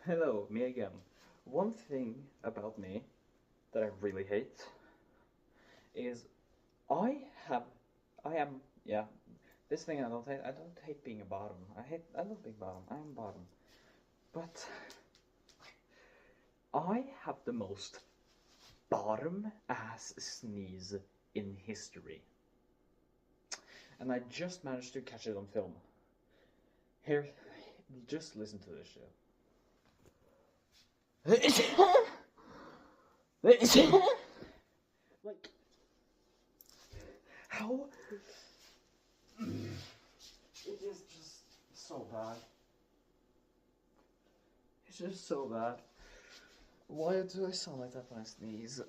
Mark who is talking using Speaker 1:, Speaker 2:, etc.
Speaker 1: Hello, me again. One thing about me that I really hate is I have, I am, yeah, this thing I don't hate. I don't hate being a bottom. I love being bottom. I am bottom. But I have the most bottom ass sneeze in history. And I just managed to catch it on film. Here, just listen to this shit. Like, how? It is just so bad. It's just so bad. Why do I sound like that when I sneeze?